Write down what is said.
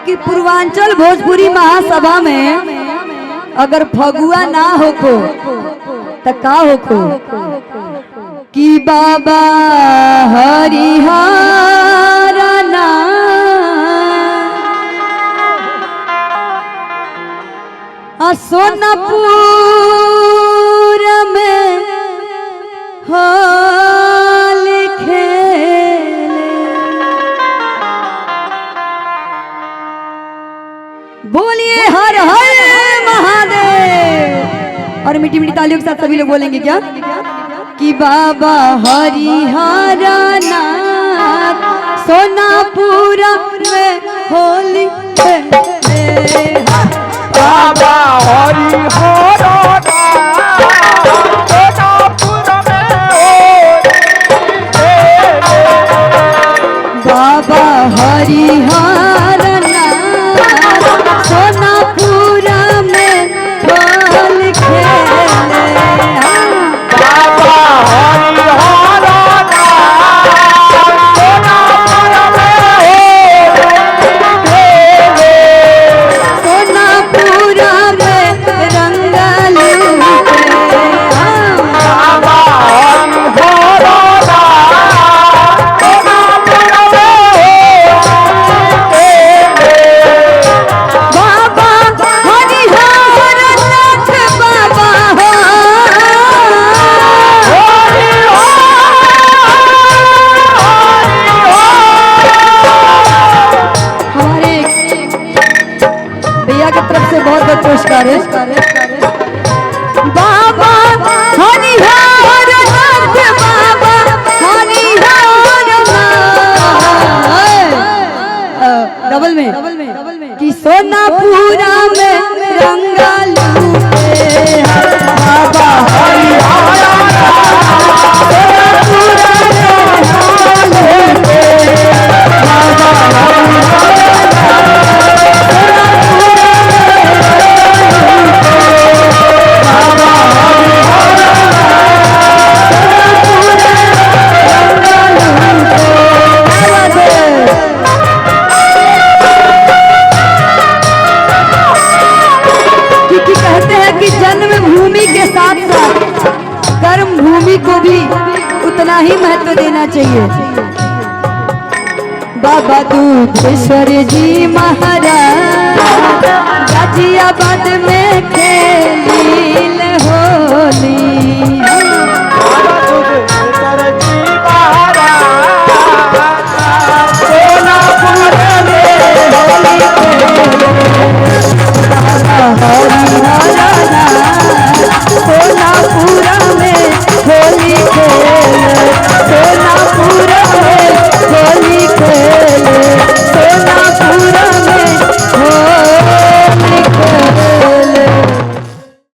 कि पूर्वांचल भोजपुरी महासभा में अगर फगुआ ना होको तो का होको कि बाबा हरिहर ना सोनपुर में होल खेले। बोलिए हर हर महादेव। और मीठी मीठी तालियों के साथ सभी लोग बोलेंगे क्या कि बाबा हरिहर नाथ सोनापुरा में होली खेले। बाबा हरिहर नाथ सोनापुर में होली खेले। बाबा हरिहर नाथ सोनापुरा में होल खेले। बाबा हरिहर नाथ सोनापुर में होली खेले। सोनापुरा में रंगल बाबा हरिहर नाथ सोनापुर में होली खेले। बाबा हरिहर नाथ बाबा हो हमारे भैया की तरफ से बहुत बहुत पुरस्कार है। बाबा हरिहर नाथ बाबा हरिहर नाथ डबल में कि सोनापुरा में रंगलू बाबा क्योंकि कहते हैं कि जन्म भूमि के साथ साथ कर्म भूमि को भी उतना ही महत्व देना चाहिए। बाबा दूधेश्वर जी माँ